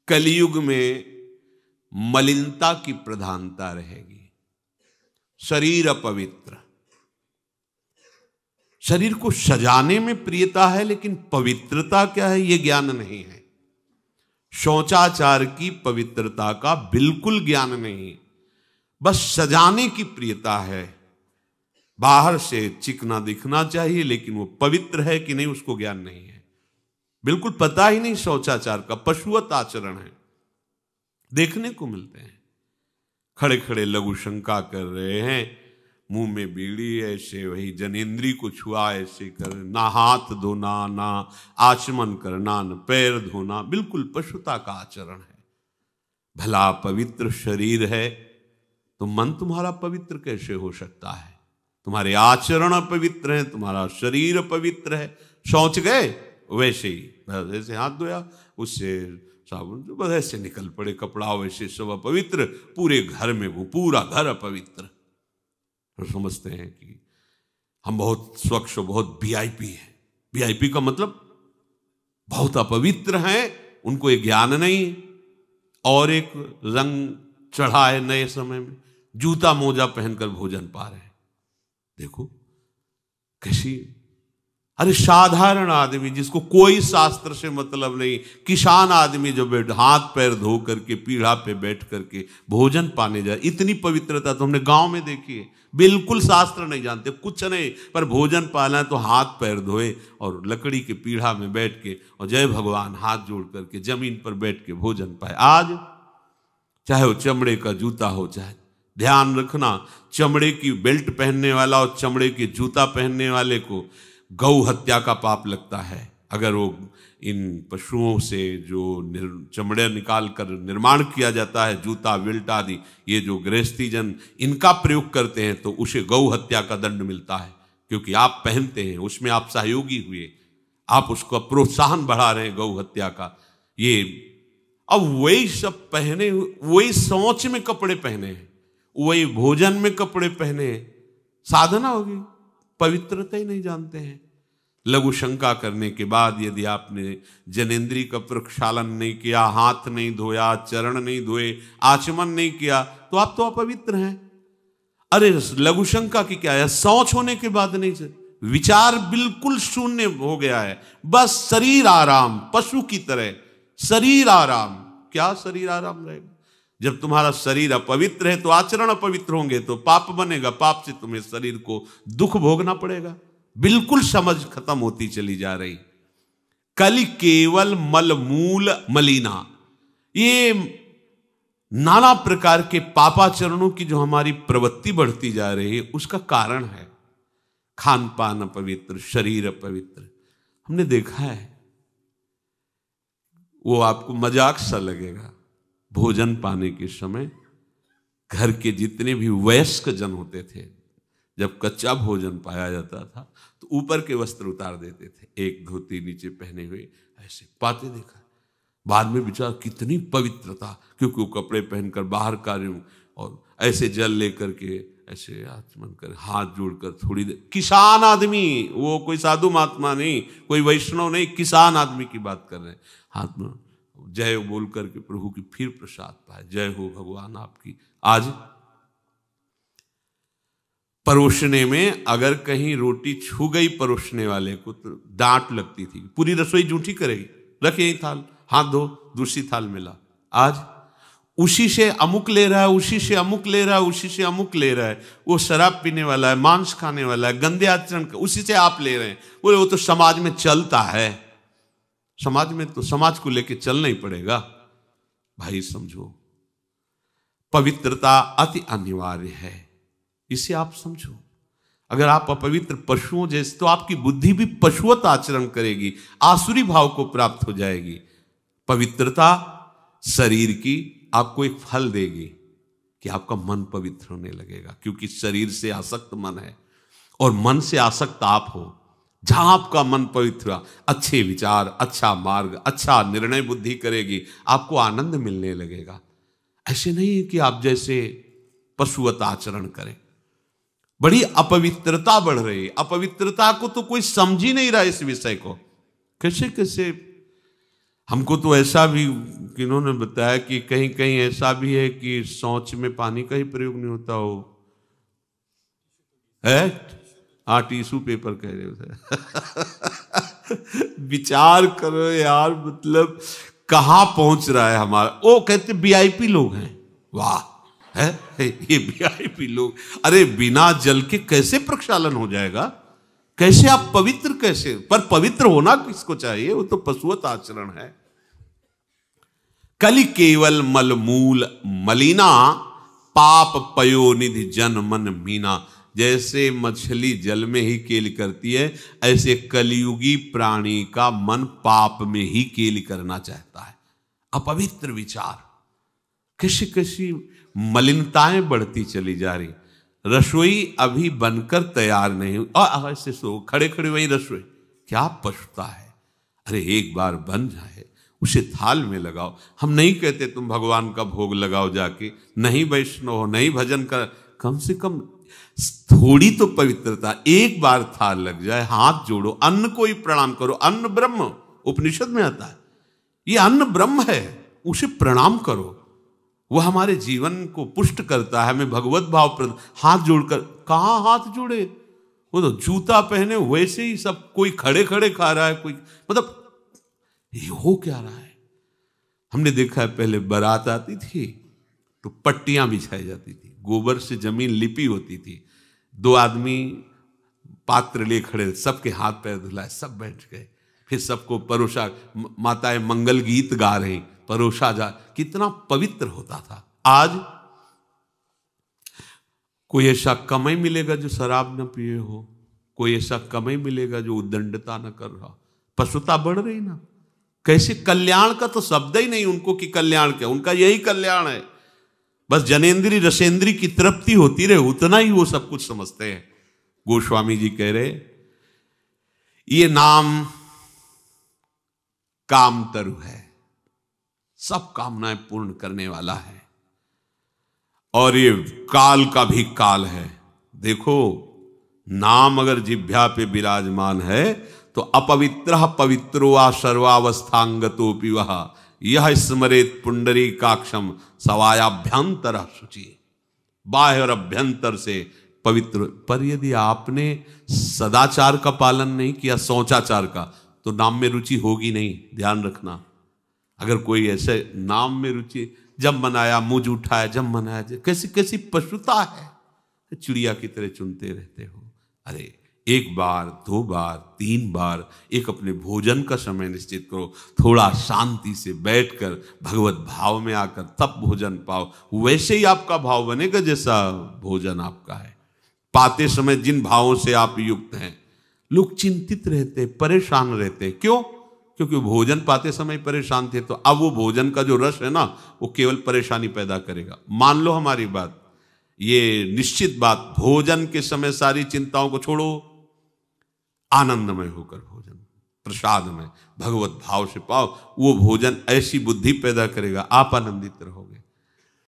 कलयुग में मलिनता की प्रधानता रहेगी, शरीर अपवित्र। शरीर को सजाने में प्रियता है, लेकिन पवित्रता क्या है ये ज्ञान नहीं है। शौचाचार की पवित्रता का बिल्कुल ज्ञान नहीं, बस सजाने की प्रियता है। बाहर से चिकना दिखना चाहिए, लेकिन वो पवित्र है कि नहीं उसको ज्ञान नहीं है, बिल्कुल पता ही नहीं। शौचाचार का पशुवत आचरण है, देखने को मिलते हैं। खड़े खड़े लघु शंका कर रहे हैं, मुंह में बीड़ी, ऐसे वही जनेंद्री को छुआ ऐसे कर, ना हाथ धोना, ना आचमन करना, न पैर धोना, बिल्कुल पशुता का आचरण है। भला पवित्र शरीर है तो मन तुम्हारा पवित्र कैसे हो सकता है? तुम्हारे आचरण अपवित्र हैं, तुम्हारा शरीर पवित्र है। शौच गए वैसे ही, जैसे हाथ धोया उससे साबुन जो बस ऐसे निकल पड़े, कपड़ा वैसे सब अपवित्र, पूरे घर में वो पूरा घर अपवित्र। और समझते हैं कि हम बहुत स्वच्छ, बहुत वीआईपी हैं। वीआईपी का मतलब बहुत अपवित्र हैं, उनको ये ज्ञान नहीं। और एक रंग चढ़ा है नए समय में, जूता मोजा पहनकर भोजन पा रहे हैं। देखो कैसी, अरे साधारण आदमी जिसको कोई शास्त्र से मतलब नहीं, किसान आदमी जो हाथ पैर धो करके पीढ़ा पे बैठ करके भोजन पाने जाए, इतनी पवित्रता तो हमने गांव में देखी है। बिल्कुल शास्त्र नहीं जानते, कुछ नहीं, पर भोजन पाना है तो हाथ पैर धोए और लकड़ी के पीढ़ा में बैठ के और जय भगवान हाथ जोड़ करके जमीन पर बैठ के भोजन पाए। आज चाहे वो चमड़े का जूता हो, चाहे ध्यान रखना, चमड़े की बेल्ट पहनने वाला और चमड़े के जूता पहनने वाले को गौ हत्या का पाप लगता है। अगर वो इन पशुओं से जो चमड़े निकाल कर निर्माण किया जाता है, जूता बेल्ट आदि, ये जो गृहस्थी जन इनका प्रयोग करते हैं तो उसे गौ हत्या का दंड मिलता है, क्योंकि आप पहनते हैं, उसमें आप सहयोगी हुए, आप उसको प्रोत्साहन बढ़ा रहे हैं गौ हत्या का। ये अब वही सब पहने, वही शौच में कपड़े पहने हैं, वही भोजन में कपड़े पहने हैं, साधना होगी, पवित्रता ही नहीं जानते हैं। लघु शंका करने के बाद यदि आपने जनेंद्री का प्रक्षालन नहीं किया, हाथ नहीं धोया, चरण नहीं धोए, आचमन नहीं किया, तो आप तो अपवित्र हैं। अरे लघु शंका की क्या है, शौच होने के बाद नहीं से विचार बिल्कुल शून्य हो गया है, बस शरीर आराम, पशु की तरह शरीर आराम। क्या शरीर आराम रहेगा? जब तुम्हारा शरीर अपवित्र है तो आचरण अपवित्र होंगे, तो पाप बनेगा, पाप से तुम्हें शरीर को दुख भोगना पड़ेगा। बिल्कुल समझ खत्म होती चली जा रही। कलि केवल मल मूल मलिना, ये नाना प्रकार के पापाचरणों की जो हमारी प्रवृत्ति बढ़ती जा रही है, उसका कारण है खान पान अपवित्र, शरीर अपवित्र। हमने देखा है, वो आपको मजाक सा लगेगा, भोजन पाने के समय घर के जितने भी वयस्क जन होते थे, जब कच्चा भोजन पाया जाता था तो ऊपर के वस्त्र उतार देते थे, एक धोती नीचे पहने हुए ऐसे पाते देखा। बाद में विचार कितनी पवित्रता, क्योंकि वो कपड़े पहनकर बाहर कार्यों और ऐसे जल लेकर के ऐसे आचमन कर हाथ जोड़कर थोड़ी देर, किसान आदमी, वो कोई साधु महात्मा नहीं, कोई वैष्णव नहीं, किसान आदमी की बात कर रहे हैं। हाथ में जय बोल करके प्रभु की फिर प्रसाद पाए, जय हो भगवान आपकी। आज परोसने में अगर कहीं रोटी छू गई परोसने वाले को तो डांट लगती थी, पूरी रसोई जूठी करेगी, रखे यही थाल, हाथ धो, दूसरी थाल मिला। आज उसी से अमुक ले रहा है, उसी से अमुक ले रहा है, उसी से अमुक ले रहा है, वो शराब पीने वाला है, मांस खाने वाला है, गंदे आचरण, उसी से आप ले रहे हैं। बोले वो तो समाज में चलता है, समाज में तो समाज को लेके चलना ही पड़ेगा। भाई समझो, पवित्रता अति अनिवार्य है, इसे आप समझो। अगर आप अपवित्र पशुओं जैसे, तो आपकी बुद्धि भी पशुवत आचरण करेगी, आसुरी भाव को प्राप्त हो जाएगी। पवित्रता शरीर की आपको एक फल देगी कि आपका मन पवित्र होने लगेगा, क्योंकि शरीर से आसक्त मन है और मन से आसक्त आप हो। जहां आपका मन पवित्र, अच्छे विचार, अच्छा मार्ग, अच्छा निर्णय बुद्धि करेगी, आपको आनंद मिलने लगेगा। ऐसे नहीं है कि आप जैसे पशुवत आचरण करें। बड़ी अपवित्रता बढ़ रही है, अपवित्रता को तो कोई समझ ही नहीं रहा इस विषय को। कैसे कैसे हमको तो ऐसा भी किन्होंने बताया कि कहीं कहीं ऐसा भी है कि शौच में पानी का ही प्रयोग नहीं होता हो है। हाँ, टिश्यू पेपर कह रहे हो। विचार करो यार, मतलब कहां पहुंच रहा है हमारा। वो कहते वीआईपी लोग हैं, वाह है ये वीआईपी लोग। अरे बिना जल के कैसे प्रक्षालन हो जाएगा, कैसे आप पवित्र, कैसे? पर पवित्र होना किसको चाहिए, वो तो पशुवत आचरण है। कलि केवल मलमूल मलिना, पाप पयोनिधि जन मन मीना। जैसे मछली जल में ही केली करती है, ऐसे कलियुगी प्राणी का मन पाप में ही केली करना चाहता है। अपवित्र विचार, कैसी कैसी मलिनताएं बढ़ती चली जा रही। रसोई अभी बनकर तैयार नहीं हुई, ऐसे सो खड़े खड़े वही रसोई, क्या पछता है। अरे एक बार बन जाए, उसे थाल में लगाओ। हम नहीं कहते तुम भगवान का भोग लगाओ जाके, नहीं वैष्णव हो, नहीं भजन कर, कम से कम थोड़ी तो पवित्रता। एक बार थाल लग जाए, हाथ जोड़ो, अन्न को ही प्रणाम करो। अन्न ब्रह्म, उपनिषद में आता है, ये अन्न ब्रह्म है, उसे प्रणाम करो। वो हमारे जीवन को पुष्ट करता है, हमें भगवत भाव। हाथ जोड़कर, कहां हाथ जोड़े, वो तो जूता पहने वैसे ही सब, कोई खड़े खड़े खा रहा है, कोई मतलब ये हो क्या रहा है। हमने देखा है पहले बारात आती थी तो पट्टियां बिछाई जाती थी, गोबर से जमीन लिपी होती थी, दो आदमी पात्र ले खड़े, सबके हाथ पैर धुलाए, सब बैठ गए, फिर सबको परोसा, माताएं मंगल गीत गा रही, परोसा जा, कितना पवित्र होता था। आज कोई ऐसा कमाई मिलेगा जो शराब न पिए हो, कोई ऐसा कमाई मिलेगा जो उद्दंडता न कर रहा। पशुता बढ़ रही ना, कैसे कल्याण का तो शब्द ही नहीं उनको कि कल्याण क्या, उनका यही कल्याण है, बस जनेन्द्री रसेंद्री की तृप्ति होती रहे, उतना ही वो सब कुछ समझते हैं। गोस्वामी जी कह रहे, ये नाम कामतरु है, सब कामनाएं पूर्ण करने वाला है, और ये काल का भी काल है। देखो, नाम अगर जिह्वा पे विराजमान है तो अपवित्र पवित्रो वा सर्वावस्थांगतोपि वह यह स्मरेत पुंडरीकाक्षम सवायाभ्यंतर शुचि। बाह्य और अभ्यंतर से पवित्र। पर यदि आपने सदाचार का पालन नहीं किया, शौचाचार का, तो नाम में रुचि होगी नहीं, ध्यान रखना। अगर कोई ऐसे नाम में रुचि, जब मनाया मुझ उठाया, जब मनाया, कैसी कैसी पशुता है, चिड़िया की तरह चुनते रहते हो। अरे एक बार, दो बार, तीन बार एक अपने भोजन का समय निश्चित करो, थोड़ा शांति से बैठकर भगवत भाव में आकर तब भोजन पाओ, वैसे ही आपका भाव बनेगा जैसा भोजन आपका है। पाते समय जिन भावों से आप युक्त हैं, लोग चिंतित रहते, परेशान रहते, क्यों? क्योंकि भोजन पाते समय परेशान थे, तो अब वो भोजन का जो रस है ना, वो केवल परेशानी पैदा करेगा। मान लो हमारी बात, ये निश्चित बात, भोजन के समय सारी चिंताओं को छोड़ो, आनंदमय होकर भोजन, प्रसाद में भगवत भाव से पाओ, वो भोजन ऐसी बुद्धि पैदा करेगा, आप आनंदित रहोगे।